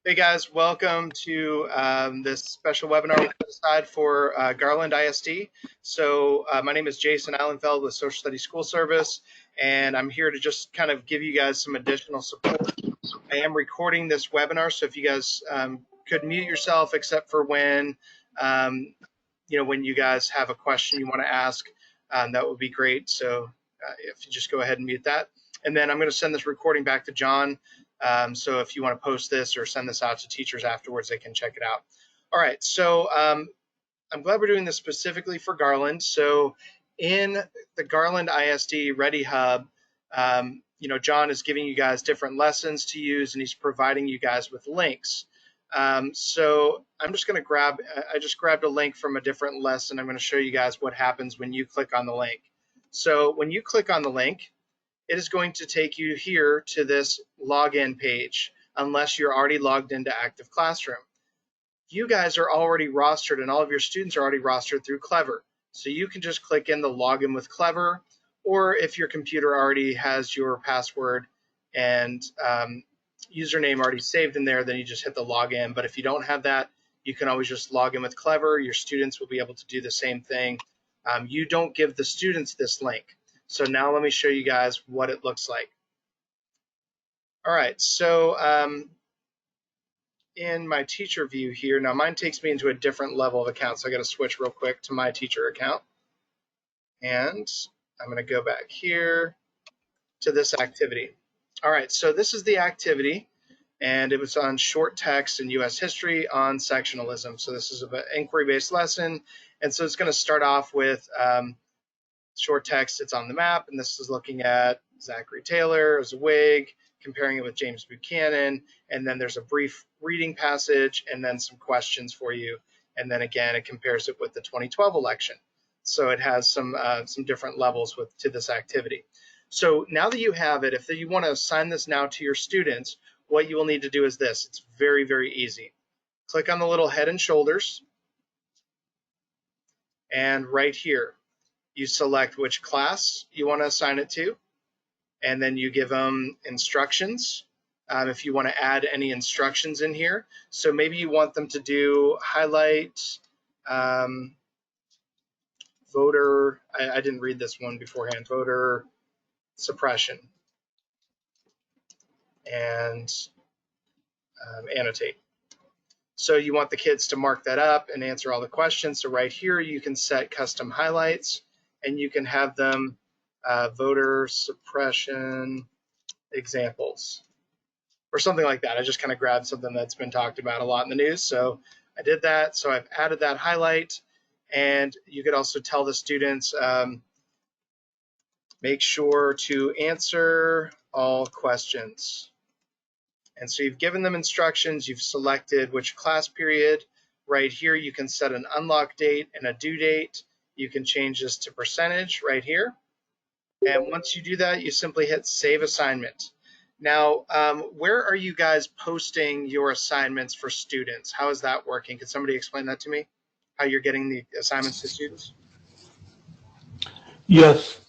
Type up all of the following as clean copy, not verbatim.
Hey guys, welcome to this special webinar we put aside for Garland ISD. My name is Jason Allenfeld with Social Studies School Service, and I'm here to just kind of give you guys some additional support. I am recording this webinar, so if you guys could mute yourself except for when when you guys have a question you want to ask, that would be great. So if you just go ahead and mute that. And then I'm going to send this recording back to John. So if you want to post this or send this out to teachers afterwards, they can check it out. All right, so I'm glad we're doing this specifically for Garland. So in the Garland ISD Ready Hub, John is giving you guys different lessons to use, and he's providing you guys with links. So I'm just going to I just grabbed a link from a different lesson. I'm going to show you guys what happens when you click on the link. So when you click on the link, it is going to take you here to this login page, unless you're already logged into Active Classroom. You guys are already rostered and all of your students are already rostered through Clever. So you can just click in the login with Clever, or if your computer already has your password and username already saved in there, then you just hit the login. But if you don't have that, you can always just log in with Clever. Your students will be able to do the same thing. You don't give the students this link. So now let me show you guys what it looks like. All right, so in my teacher view here, now mine takes me into a different level of account, so I got to switch real quick to my teacher account. And I'm going to go back here to this activity. All right, so this is the activity, and it was on short text and U.S. history on sectionalism. So this is an inquiry-based lesson, and so it's going to start off with short text. It's on the map, and this is looking at Zachary Taylor as a Whig, comparing it with James Buchanan, and then there's a brief reading passage, and then some questions for you, and then again it compares it with the 2012 election. So it has some different levels to this activity. So now that you have it, if you want to assign this now to your students, what you will need to do is this. It's very, very easy. Click on the little head and shoulders, and right here, you select which class you want to assign it to, and then you give them instructions if you want to add any instructions in here. So maybe you want them to do highlight voter, I didn't read this one beforehand, voter suppression, and annotate. So you want the kids to mark that up and answer all the questions. So right here you can set custom highlights, and you can have them voter suppression examples or something like that. I just kind of grabbed something that's been talked about a lot in the news. So I did that. So I've added that highlight, and you could also tell the students, make sure to answer all questions. And so you've given them instructions, you've selected which class period. Right here, you can set an unlock date and a due date. You can change this to percentage right here. And once you do that, you simply hit Save Assignment. Now, where are you guys posting your assignments for students? How is that working? Could somebody explain that to me? How you're getting the assignments to students? Yes,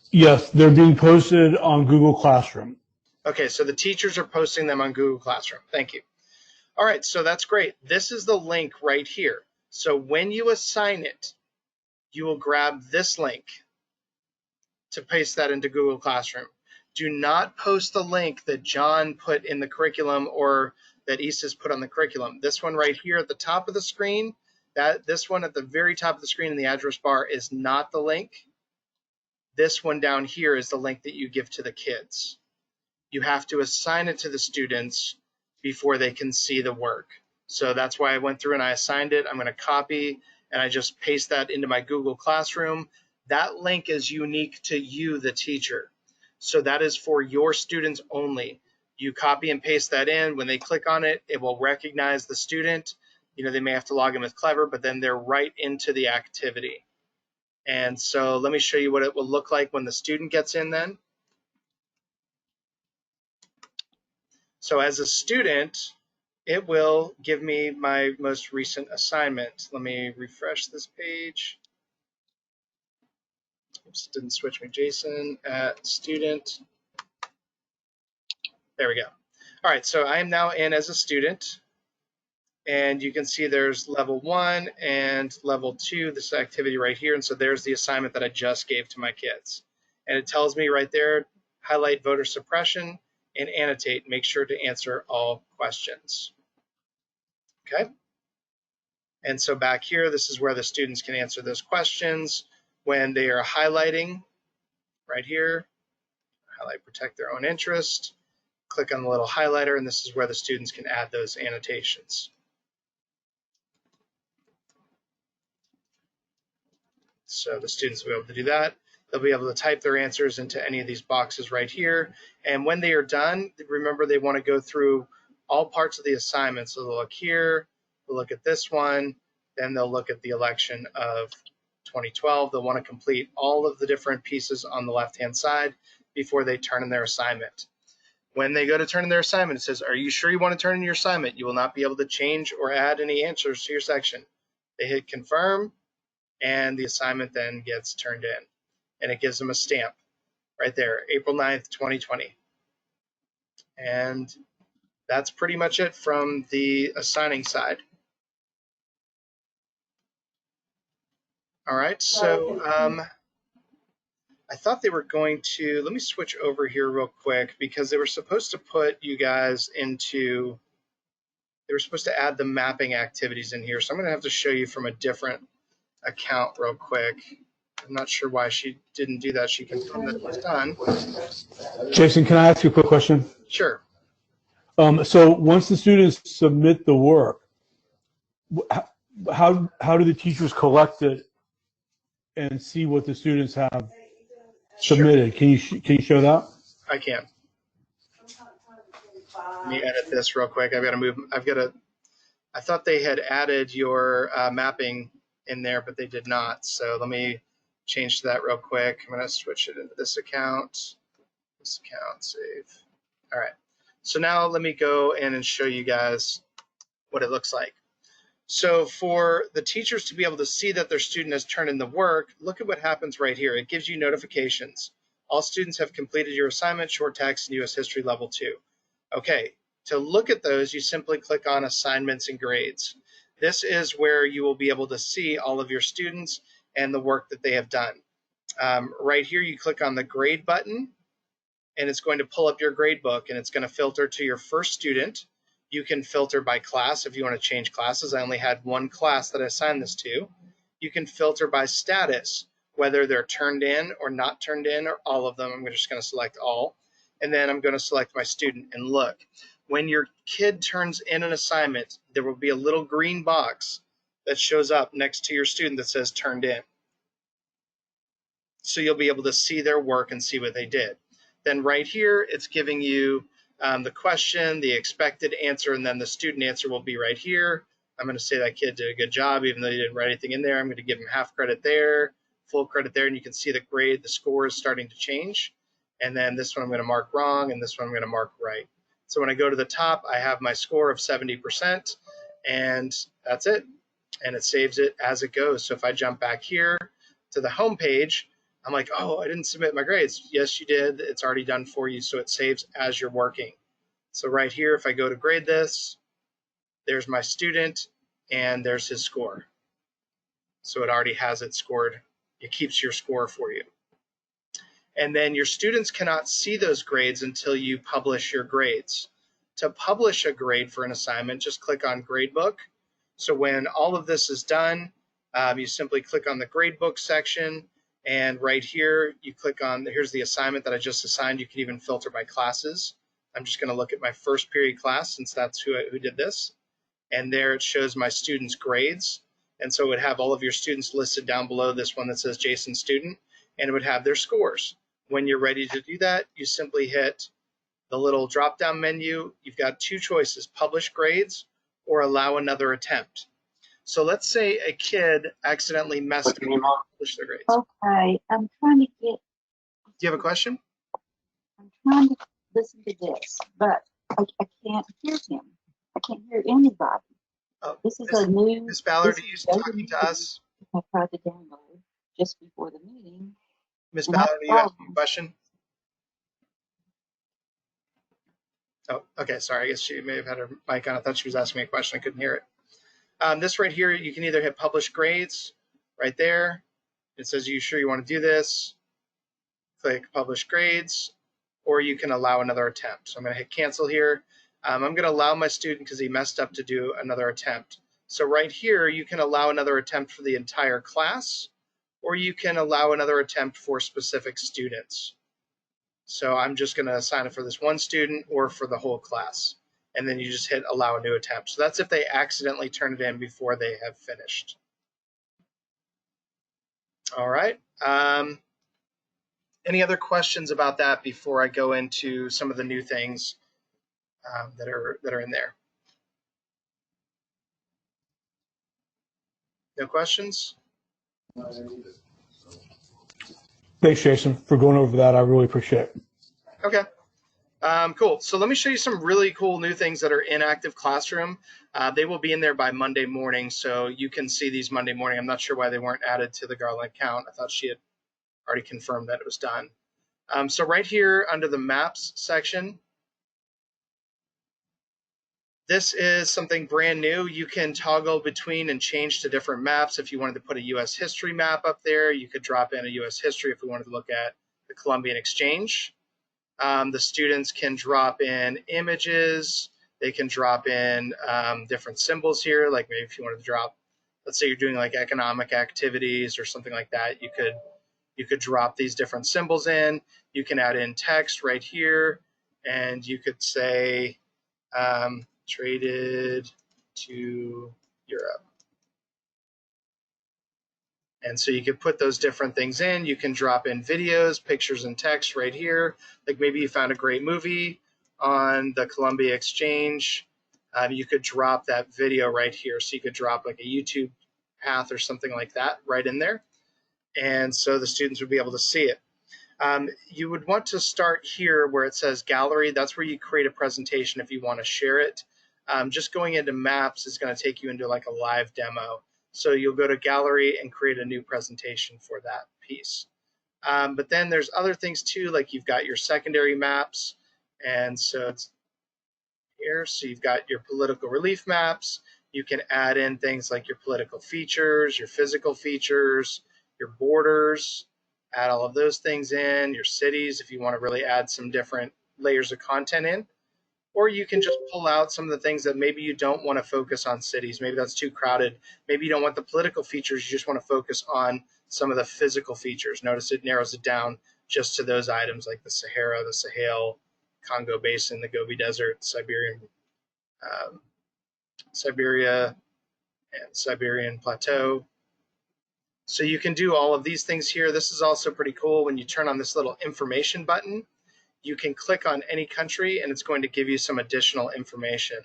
they're being posted on Google Classroom. Okay, so the teachers are posting them on Google Classroom. Thank you. All right, so that's great. This is the link right here. So when you assign it, you will grab this link to paste that into Google Classroom. Do not post the link that John put in the curriculum or that Issa's put on the curriculum. This one right here at the top of the screen, this one at the very top of the screen in the address bar is not the link. This one down here is the link that you give to the kids. You have to assign it to the students before they can see the work. So that's why I went through and I assigned it. I'm going to copy and I just paste that into my Google Classroom. That link is unique to you, the teacher. So that is for your students only. You copy and paste that in. When they click on it, it will recognize the student. You know, they may have to log in with Clever, but then they're right into the activity. And so let me show you what it will look like when the student gets in then. So as a student, it will give me my most recent assignment. Let me refresh this page. Oops, didn't switch me. Jason at student. There we go. All right, so I am now in as a student. And you can see there's level 1 and level 2, this activity right here. And so there's the assignment that I just gave to my kids. And it tells me right there, highlight voter suppression and annotate, make sure to answer all questions. Okay. And so back here, this is where the students can answer those questions when they are highlighting right here, highlight protect their own interest, click on the little highlighter, and this is where the students can add those annotations. So the students will be able to do that. They'll be able to type their answers into any of these boxes right here. And when they are done, remember they want to go through all parts of the assignment. So they'll look here, they'll look at this one, then they'll look at the election of 2012. They'll want to complete all of the different pieces on the left-hand side before they turn in their assignment. When they go to turn in their assignment, it says, are you sure you want to turn in your assignment? You will not be able to change or add any answers to your section. They hit confirm, and the assignment then gets turned in. And it gives them a stamp right there, April 9th, 2020. And that's pretty much it from the assigning side. All right, so I thought they were going to, let me switch over here real quick because they were supposed to put you guys into, they were supposed to add the mapping activities in here. So I'm going to have to show you from a different account real quick. I'm not sure why she didn't do that. She confirmed that it was done. Jason, can I ask you a quick question? Sure. So once the students submit the work, how do the teachers collect it and see what the students have submitted? Sure. Can you show that? I can. Let me edit this real quick. I've got to move. I thought they had added your mapping in there, but they did not. So let me change that real quick. I'm going to switch it into this account, save. All right. So now let me go in and show you guys what it looks like. So for the teachers to be able to see that their student has turned in the work, look at what happens right here. It gives you notifications. All students have completed your assignment, short text, and U.S. History Level 2. Okay, to look at those, you simply click on Assignments and Grades. This is where you will be able to see all of your students and the work that they have done. Right here, you click on the Grade button, and it's going to pull up your grade book, and it's going to filter to your first student. You can filter by class if you want to change classes. I only had one class that I assigned this to. You can filter by status, whether they're turned in or not turned in, or all of them. I'm just going to select all. And then I'm going to select my student and look. When your kid turns in an assignment, there will be a little green box that shows up next to your student that says turned in. So you'll be able to see their work and see what they did. Then right here, it's giving you the question, the expected answer, and then the student answer will be right here. I'm going to say that kid did a good job, even though he didn't write anything in there. I'm going to give him half credit there, full credit there, and you can see the grade, the score is starting to change. And then this one I'm going to mark wrong, and this one I'm going to mark right. So when I go to the top, I have my score of 70%, and that's it. And it saves it as it goes. So if I jump back here to the home page, I'm like, oh, I didn't submit my grades. Yes, you did. It's already done for you, so it saves as you're working. So right here, if I go to grade this, there's my student, and there's his score. So it already has it scored. It keeps your score for you. And then your students cannot see those grades until you publish your grades. To publish a grade for an assignment, just click on Gradebook. So when all of this is done, you simply click on the Gradebook section, and right here, you click on, here's the assignment that I just assigned. You can even filter by classes. I'm just going to look at my first period class since that's who did this. And there it shows my students' grades. And so it would have all of your students listed down below this one that says Jason Student, and it would have their scores. When you're ready to do that, you simply hit the little drop-down menu. You've got two choices, Publish Grades or Allow Another Attempt. So let's say a kid accidentally messed up and published their grades. Okay, I'm trying to get. Do you have a question? I'm trying to listen to this, but I can't hear him. I can't hear anybody. Oh, this is a new. Miss Ballard, are you talking to us? I tried to download just before the meeting. Miss Ballard, are you asking a question? Oh, okay, sorry. I guess she may have had her mic on. I thought she was asking me a question. I couldn't hear it. This right here, you can either hit publish grades right there. It says, you sure you want to do this? Click publish grades, or you can allow another attempt. So I'm going to hit cancel here. I'm going to allow my student because he messed up to do another attempt. So right here, you can allow another attempt for the entire class, or you can allow another attempt for specific students. So I'm just going to assign it for this one student or for the whole class. And then you just hit allow a new attempt. So that's if they accidentally turn it in before they have finished. All right. Any other questions about that before I go into some of the new things that are in there? No questions? Thanks, Jason, for going over that. I really appreciate it. Okay. Cool. So let me show you some really cool new things that are in Active Classroom. They will be in there by Monday morning, so you can see these Monday morning. I'm not sure why they weren't added to the Garland account. I thought she had already confirmed that it was done. So right here under the Maps section, this is something brand new. You can toggle between and change to different maps. If you wanted to put a U.S. history map up there, you could drop in a U.S. history if we wanted to look at the Columbian Exchange. The students can drop in images. They can drop in different symbols here, like maybe if you wanted to drop, let's say you're doing like economic activities or something like that, you could drop these different symbols in. You can add in text right here, and you could say traded to Europe. And so you could put those different things in. You can drop in videos, pictures, and text right here. Like maybe you found a great movie on the Columbia Exchange. You could drop that video right here. So you could drop like a YouTube path or something like that right in there. And so the students would be able to see it. You would want to start here where it says gallery. That's where you create a presentation if you want to share it. Just going into maps is going to take you into like a live demo. So you'll go to gallery and create a new presentation for that piece. But then there's other things too, like you've got your secondary maps. And so it's here. So you've got your political relief maps. You can add in things like your political features, your physical features, your borders, add all of those things in, your cities if you want to really add some different layers of content in. Or you can just pull out some of the things that maybe you don't want to focus on cities. Maybe that's too crowded. Maybe you don't want the political features. You just want to focus on some of the physical features. Notice it narrows it down just to those items like the Sahara, the Sahel, Congo Basin, the Gobi Desert, Siberia, and Siberian Plateau. So you can do all of these things here. This is also pretty cool. When you turn on this little information button, you can click on any country and it's going to give you some additional information.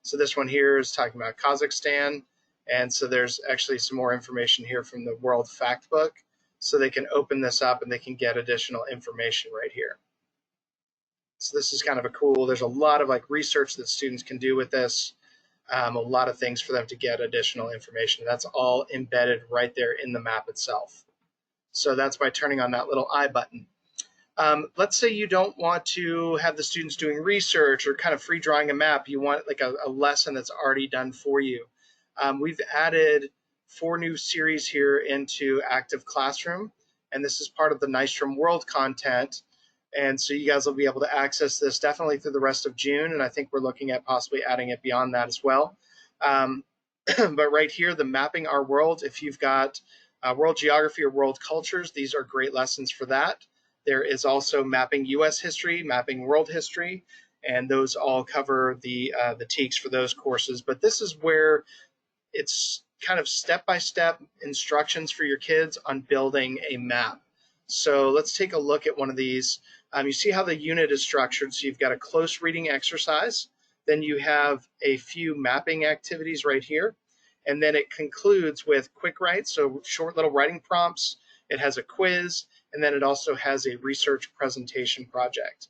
So this one here is talking about Kazakhstan. And so there's actually some more information here from the World Factbook. So they can open this up and they can get additional information right here. So this is kind of a cool, there's a lot of like research that students can do with this. A lot of things for them to get additional information. That's all embedded right there in the map itself. So that's by turning on that little I button. Let's say you don't want to have the students doing research or kind of free drawing a map. You want like a lesson that's already done for you. We've added 4 new series here into Active Classroom, and this is part of the Nystrom World content. And so you guys will be able to access this definitely through the rest of June, and I think we're looking at possibly adding it beyond that as well. But right here, the Mapping Our World, if you've got world geography or world cultures, these are great lessons for that. There is also Mapping U.S. History, Mapping World History, and those all cover the TEKS for those courses. But this is where it's kind of step-by-step instructions for your kids on building a map. So let's take a look at one of these. You see how the unit is structured. So you've got a close reading exercise. Then you have a few mapping activities right here. And then it concludes with quick writes, so short little writing prompts. It has a quiz, and then it also has a research presentation project.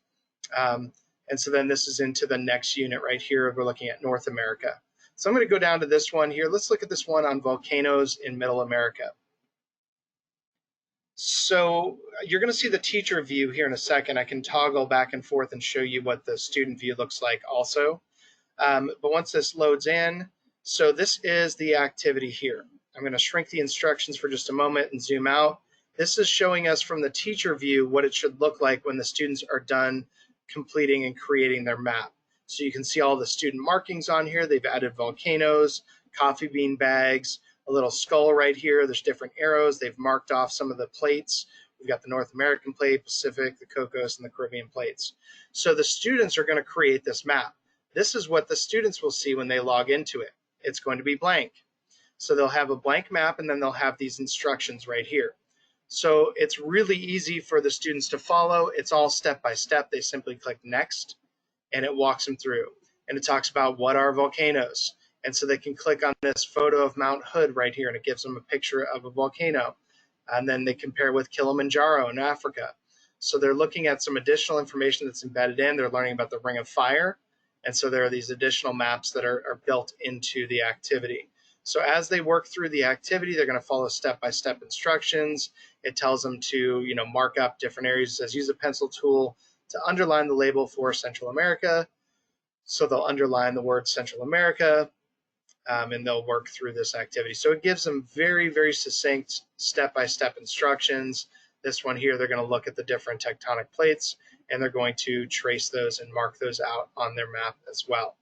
And so then this is into the next unit right here. We're looking at North America. So I'm going to go down to this one here. Let's look at this one on volcanoes in Middle America. So you're going to see the teacher view here in a second. I can toggle back and forth and show you what the student view looks like also. But once this loads in, So this is the activity here. I'm going to shrink the instructions for just a moment and zoom out. This is showing us from the teacher view what it should look like when the students are done completing and creating their map. So you can see all the student markings on here. They've added volcanoes, coffee bean bags, a little skull right here. There's different arrows. They've marked off some of the plates. We've got the North American plate, Pacific, the Cocos, and the Caribbean plates. So the students are going to create this map. This is what the students will see when they log into it. It's going to be blank. So they'll have a blank map, and then they'll have these instructions right here. So it's really easy for the students to follow. It's all step by step. They simply click next, and it walks them through. And it talks about what are volcanoes. And so they can click on this photo of Mount Hood right here, and it gives them a picture of a volcano. And then they compare with Kilimanjaro in Africa. So they're looking at some additional information that's embedded in. They're learning about the Ring of Fire. And so there are these additional maps that are built into the activity. So as they work through the activity, they're going to follow step-by-step instructions. It tells them to, mark up different areas. It says use a pencil tool to underline the label for Central America. So they'll underline the word Central America, and they'll work through this activity. So it gives them very, very succinct step-by-step instructions. This one here, they're going to look at the different tectonic plates, and they're going to trace those and mark those out on their map as well.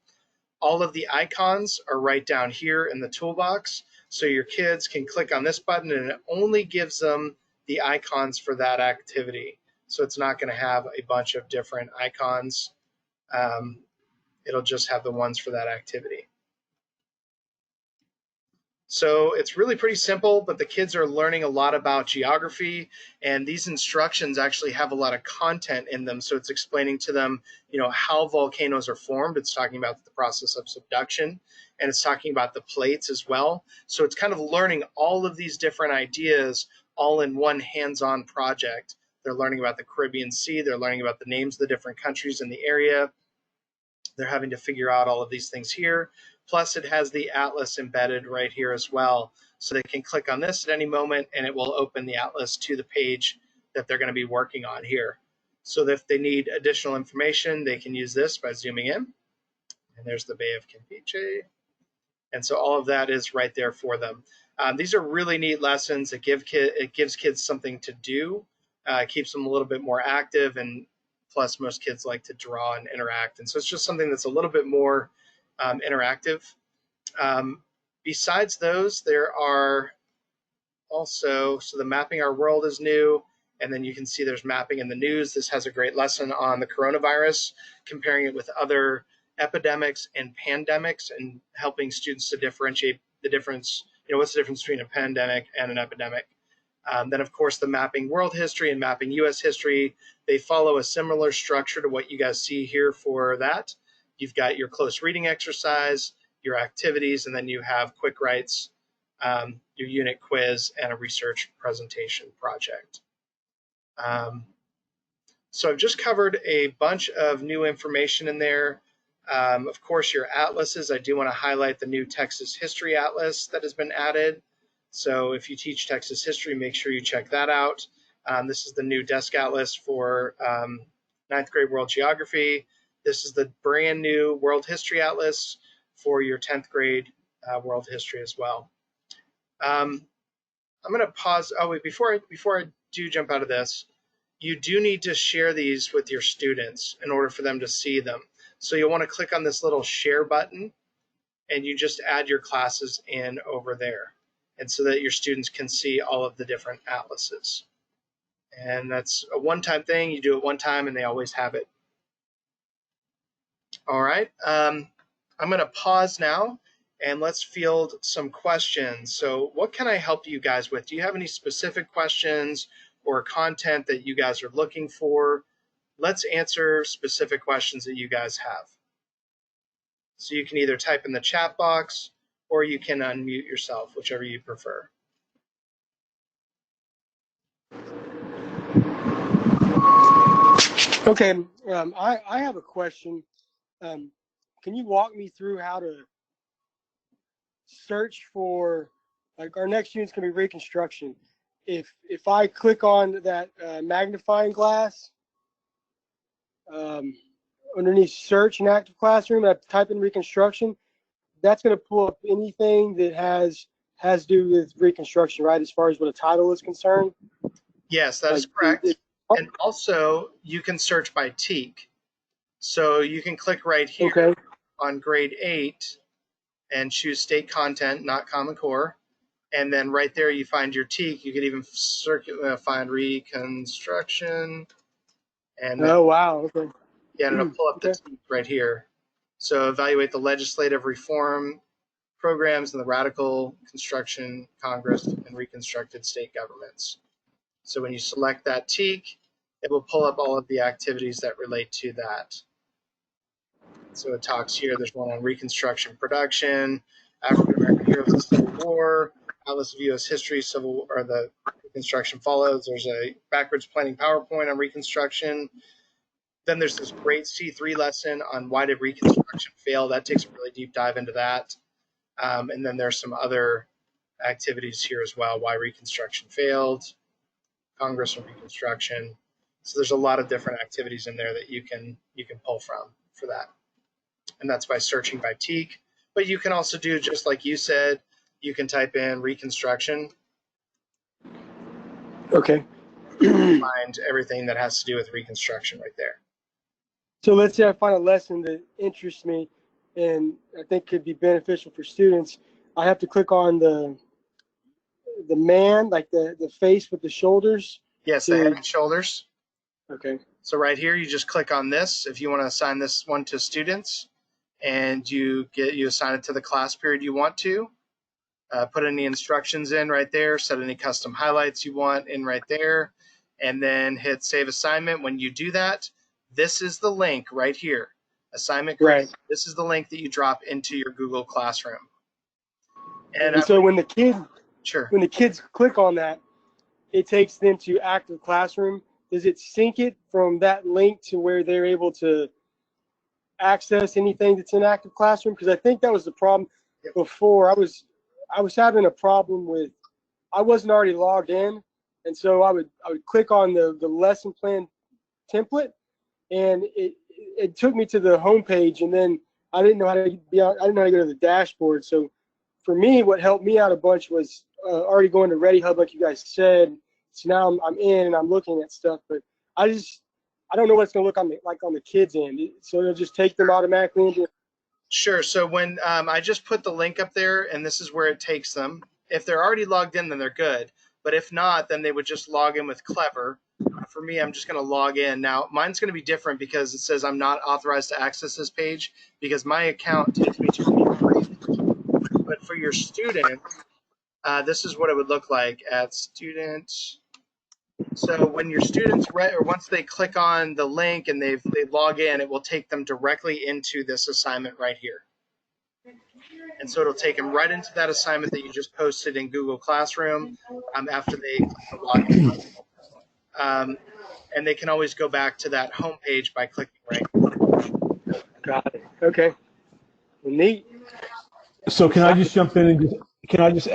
All of the icons are right down here in the toolbox, so your kids can click on this button, and it only gives them the icons for that activity. So it's not going to have a bunch of different icons. It'll just have the ones for that activity. So it's really pretty simple, but the kids are learning a lot about geography, and these instructions actually have a lot of content in them. So it's explaining to them, how volcanoes are formed. It's talking about the process of subduction, and it's talking about the plates as well. So it's kind of learning all of these different ideas all in one hands-on project. They're learning about the Caribbean Sea. They're learning about the names of the different countries in the area. They're having to figure out all of these things here. Plus, it has the atlas embedded right here as well. So they can click on this at any moment, and it will open the atlas to the page that they're going to be working on here. So if they need additional information, they can use this by zooming in. And there's the Bay of Campeche. And so all of that is right there for them. These are really neat lessons. It gives kids something to do, keeps them a little bit more active, and plus most kids like to draw and interact. And so it's just something that's a little bit more interactive. Besides those, there are also, so the Mapping Our World is new, and then you can see there's mapping in the news. This has a great lesson on the coronavirus, comparing it with other epidemics and pandemics, and helping students to differentiate the difference, what's the difference between a pandemic and an epidemic. Then, of course, the Mapping World History and Mapping U.S. History, they follow a similar structure to what you guys see here for that. You've got your close reading exercise, your activities, and then you have quick writes, your unit quiz, and a research presentation project. So I've just covered a bunch of new information in there. Of course, your atlases, I do want to highlight the new Texas History Atlas that has been added. So if you teach Texas history, make sure you check that out. This is the new desk atlas for 9th grade world geography. This is the brand new World History Atlas for your 10th grade world history as well. I'm going to pause. Oh, wait, before I do jump out of this, you do need to share these with your students in order for them to see them. So you'll want to click on this little share button, and you just add your classes in over there, and so that your students can see all of the different atlases. And that's a one-time thing. You do it one time, and they always have it. All right, I'm going to pause now, and let's field some questions. So what can I help you guys with? Do you have any specific questions or content that you guys are looking for? Let's answer specific questions that you guys have. So you can either type in the chat box, or you can unmute yourself, whichever you prefer. Okay, I have a question. Can you walk me through how to search for, like, our next unit's gonna be reconstruction. If I click on that magnifying glass underneath search in active classroom, I type in reconstruction, that's going to pull up anything that has to do with Reconstruction, right? As far as what a title is concerned. Yes, that is correct. And also, you can search by TEAC. So you can click right here on grade 8 and choose state content, not Common Core. And then right there you find your TEAC. You could even find Reconstruction. And then, oh, wow. Okay. yeah, and it'll pull up the TEAC right here. So evaluate the legislative reform programs in the radical construction Congress and reconstructed state governments. So when you select that TEAC, it will pull up all of the activities that relate to that. So it talks here, there's one on Reconstruction production, African American heroes of the Civil War, Atlas of U.S. history, or the Reconstruction follows. There's a backwards planning PowerPoint on Reconstruction. Then there's this great C3 lesson on why did Reconstruction fail. That takes a really deep dive into that. And then there's some other activities here as well, why Reconstruction failed, Congress and Reconstruction. So there's a lot of different activities in there that you can pull from for that. And that's by searching by TEAC. But you can also do, just like you said, you can type in Reconstruction. Okay. Find everything that has to do with Reconstruction right there. So let's say I find a lesson that interests me and I think could be beneficial for students. I have to click on the man, like the face with the shoulders. Yes, the head and shoulders. Okay. So right here, you just click on this if you want to assign this one to students, and you assign it to the class period you want to. Put any instructions in right there, set any custom highlights you want in right there, and then hit Save Assignment. When you do that, this is the link right here. Assignment grade. Right. This is the link that you drop into your Google Classroom. And so when the kids click on that, it takes them to Active Classroom. Does it sync it from that link to where they're able to access anything that's in Active Classroom? Because I think that was the problem before. I was having a problem with, I wasn't already logged in, and so I would click on the lesson plan template, and it took me to the home page, and then I didn't know how to go to the dashboard. So for me, what helped me out a bunch was already going to Ready Hub, like you guys said. So now I'm in and I'm looking at stuff, but I don't know what it's going to look like on the kids' end. So it'll just take them automatically into. Sure. So when I just put the link up there, and this is where it takes them. If they're already logged in, then they're good. But if not, then they would just log in with Clever. For me, I'm just going to log in. Now, mine's going to be different because it says I'm not authorized to access this page because my account takes me to a. But for your student, this is what it would look like at student. So when your students once they click on the link and they log in, it will take them directly into this assignment right here. And so it'll take them right into that assignment that you just posted in Google Classroom after they click the login. And they can always go back to that home page by clicking right here. Got it. Okay. Well, neat. So can I just jump in and can I just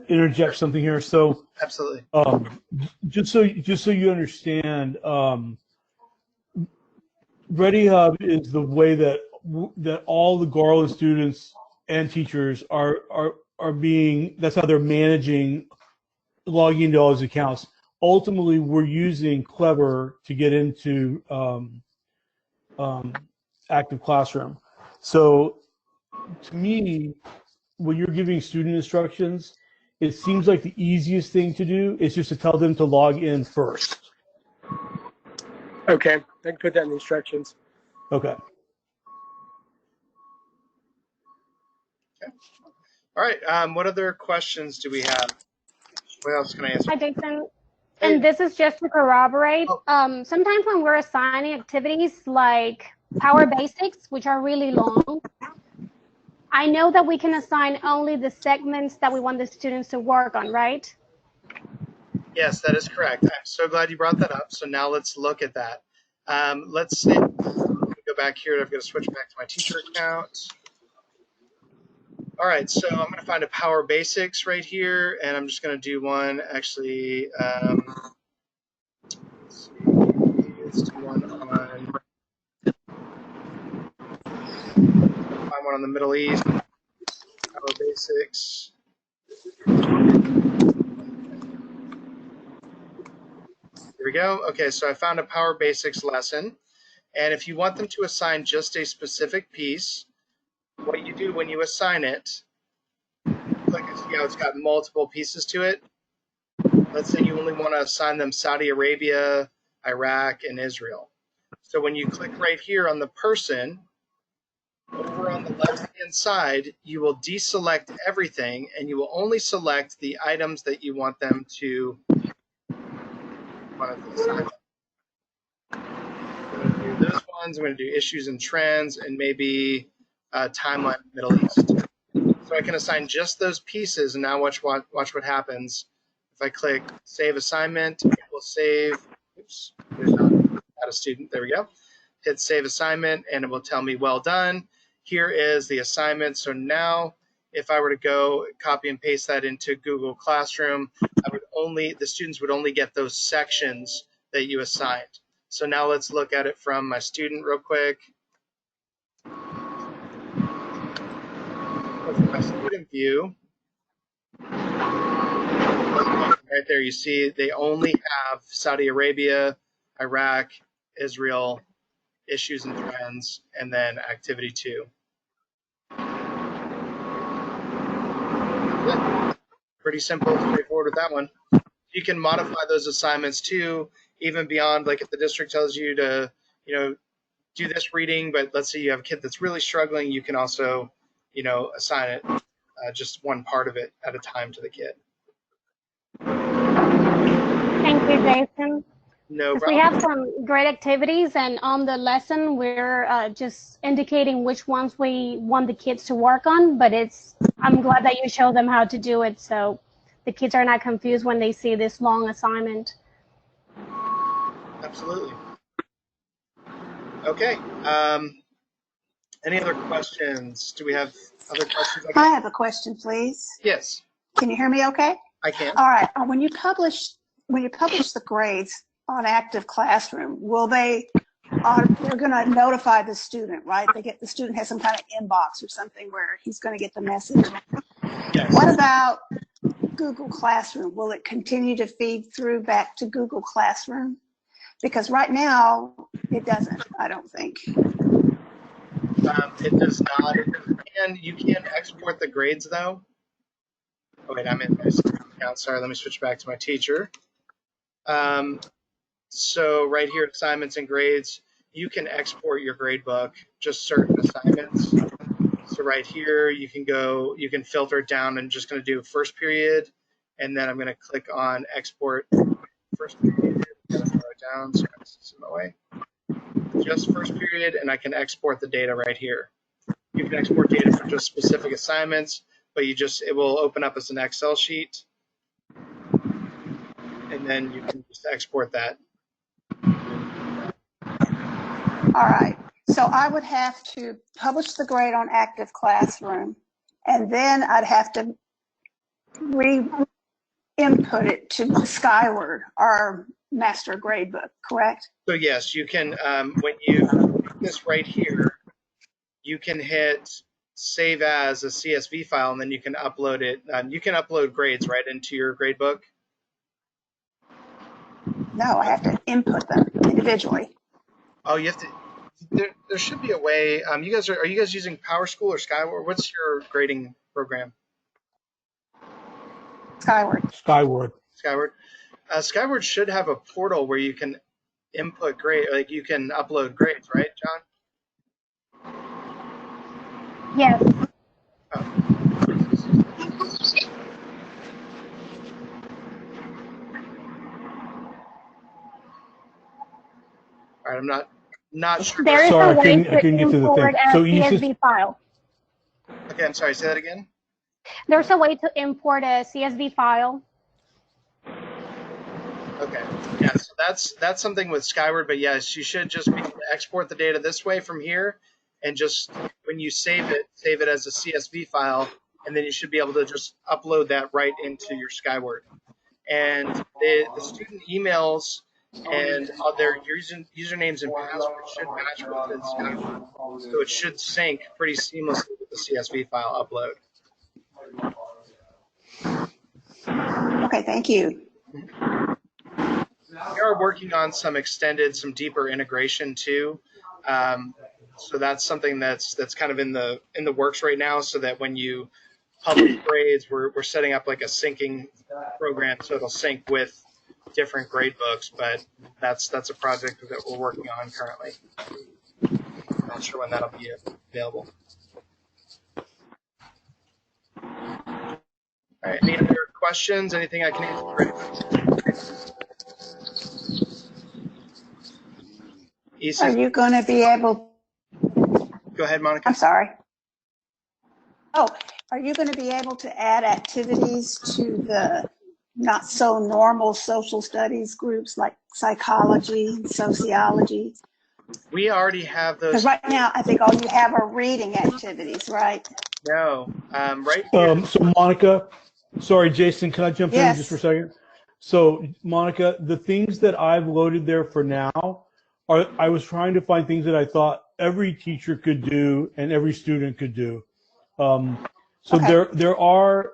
interject something here? So absolutely. Just so you understand, Ready Hub is the way that all the Garland students and teachers are being. That's how they're managing logging into all those accounts. Ultimately, we're using Clever to get into Active Classroom. So to me, when you're giving student instructions, it seems like the easiest thing to do is just to tell them to log in first. Okay, I can put that in the instructions. Okay. All right. What other questions do we have? What else can I answer? Hi, Jason. And this is just to corroborate. Sometimes when we're assigning activities like Power Basics, which are really long, I know that we can assign only the segments that we want the students to work on, right? Yes, that is correct. I'm so glad you brought that up. So now let's look at that. Let's say, go back here. I've got to switch back to my teacher account. All right, so I'm going to find a Power Basics right here, and I'm just going to do one. Actually, let's see. Let's do one on. Find one on the Middle East. Basics. Here we go. Okay, so I found a Power Basics lesson. And if you want them to assign just a specific piece, what you do when you assign it, click and see how it's got multiple pieces to it. Let's say you only want to assign them Saudi Arabia, Iraq, and Israel. So when you click right here on the person, over on the left-hand side, you will deselect everything, and you will only select the items that you want them to assign. I'm going to do those ones. I'm going to do issues and trends, and maybe timeline Middle East. So I can assign just those pieces, and now watch what happens. If I click Save Assignment, it will save. Oops, there's not a student. There we go. Hit Save Assignment, and it will tell me, well done. Here is the assignment. So now, if I were to go copy and paste that into Google Classroom, the students would only get those sections that you assigned. So now let's look at it from my student real quick. From my student view, right there, you see they only have Saudi Arabia, Iraq, Israel, issues and trends, and then activity 2. Pretty simple, straightforward with that one. You can modify those assignments too, even beyond, like if the district tells you to, do this reading, but let's say you have a kid that's really struggling, you can also, assign it just one part of it at a time to the kid. Thank you, Jason. No problem. We have some great activities, and on the lesson, we're just indicating which ones we want the kids to work on, but I'm glad that you show them how to do it so the kids are not confused when they see this long assignment. Absolutely. Okay. Any other questions? Do we have other questions? I have a question, please. Yes. Can you hear me okay? I can. All right. When you publish the grades on Active Classroom, they're going to notify the student, right? The student has some kind of inbox or something where he's going to get the message. Yes. What about Google Classroom? Will it continue to feed through back to Google Classroom? Because right now it doesn't, I don't think. It does not. You can export the grades though. Oh wait, I'm in my account. Sorry, let me switch back to my teacher. So right here, assignments and grades, you can export your grade book, just certain assignments. So right here, you can filter it down. I'm just going to do first period, and then I'm going to click on export first period. I'm going to throw it down so I can see my way. Just first period, and I can export the data right here. You can export data for just specific assignments, but it will open up as an Excel sheet, and then you can just export that. All right. So I would have to publish the grade on Active Classroom, and then I'd have to re-input it to Skyward, our master grade book, correct? So yes, you can, when you do this right here, you can hit save as a CSV file, and then you can upload it. You can upload grades right into your grade book. No, I have to input them individually. Oh, you have to. There should be a way. Are you guys using PowerSchool or Skyward? What's your grading program? Skyward. Skyward. Skyward. Skyward should have a portal where you can input grade, like you can upload grades, right, John? Yes. Oh. All right, I'm not sure. There is Sorry, a way I couldn't get to the thing. a CSV file. Okay, I'm sorry. Say that again. There's a way to import a CSV file. Okay. Yeah, so that's something with Skyward, but yes, you should just be able to export the data this way from here, and just when you save it as a CSV file, and then you should be able to just upload that right into your Skyward. And the student emails and their usernames and passwords should match within Skyward, so it should sync pretty seamlessly with the CSV file upload. Okay, thank you. We are working on some deeper integration too. So that's something that's kind of in the works right now, so that when you publish grades, we're setting up like a syncing program, so it'll sync with different grade books. But that's a project that we're working on currently. Not sure when that'll be available. All right. Any other questions? Anything I can answer for anybody? Are you going to be able? Go ahead, Monica. I'm sorry. Oh, are you going to be able to add activities to the not so normal social studies groups like psychology and sociology? We already have those. Because right now, I think all you have are reading activities, right? No, right here. So Monica, sorry, Jason, can I jump in just for a second? So Monica, the things that I've loaded there for now are, I was trying to find things that I thought every teacher could do and every student could do. So okay. there are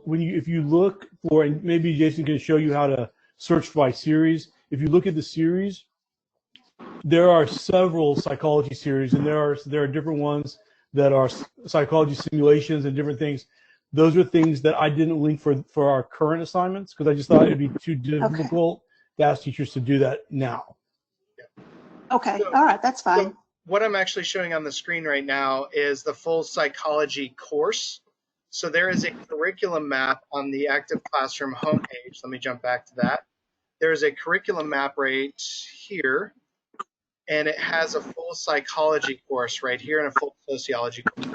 when you, if you look for, and maybe Jason can show you how to search by series. If you look at the series, there are several psychology series, and there are different ones that are psychology simulations and different things. Those are things that I didn't link for our current assignments because I just thought it'd be too difficult to ask teachers to do that now. Okay, all right, that's fine. So what I'm actually showing on the screen right now is the full psychology course. So there is a curriculum map on the Active Classroom homepage. Let me jump back to that. There is a curriculum map right here, and it has a full psychology course right here and a full sociology course.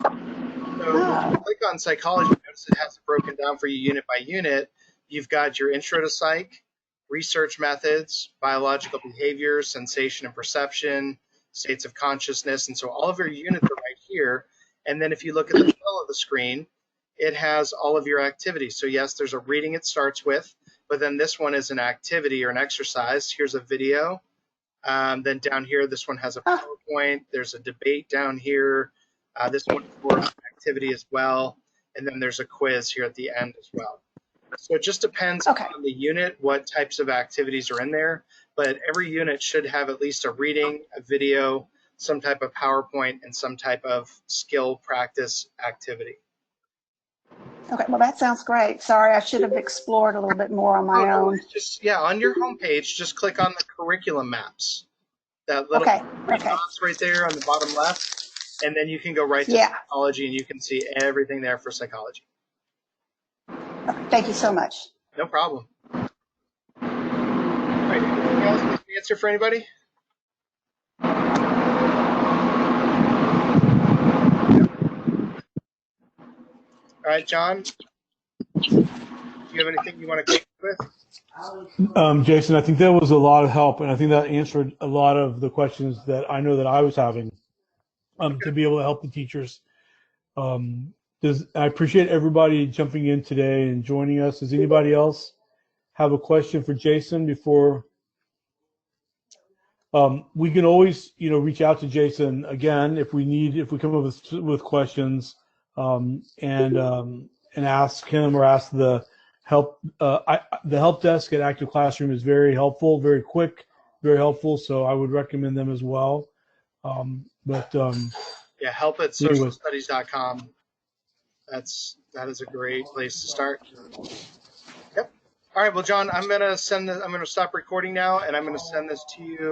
So when you click on psychology, notice it has it broken down for you unit by unit. You've got your intro to psych, research methods, biological behavior, sensation and perception, states of consciousness, and so all of your units are right here. And then if you look at the middle of the screen, it has all of your activities. So yes, there's a reading it starts with, but then this one is an activity or an exercise. Here's a video. Then down here, this one has a PowerPoint. There's a debate down here. This one for activity as well. And then there's a quiz here at the end as well. So it just depends on the unit, what types of activities are in there. But every unit should have at least a reading, a video, some type of PowerPoint, and some type of skill practice activity. Okay, well, that sounds great. Sorry, I should have explored a little bit more on my own. Just, yeah, on your homepage, just click on the curriculum maps. That little dots right there on the bottom left, and then you can go right to psychology, and you can see everything there for psychology. Okay, thank you so much. No problem. All right, anything else? An answer for anybody? All right, John, do you have anything you want to close with? Jason, I think that was a lot of help, and I think that answered a lot of the questions that I know that I was having to be able to help the teachers. I appreciate everybody jumping in today and joining us. Does anybody else have a question for Jason before? We can always, reach out to Jason again if we come up with questions, and ask him or ask the help. The help desk at Active Classroom is very helpful, very quick, very helpful. So I would recommend them as well. Yeah, help@socialstudies.com. That is a great place to start. Yep. All right. Well, John, I'm gonna stop recording now, and I'm gonna send this to you.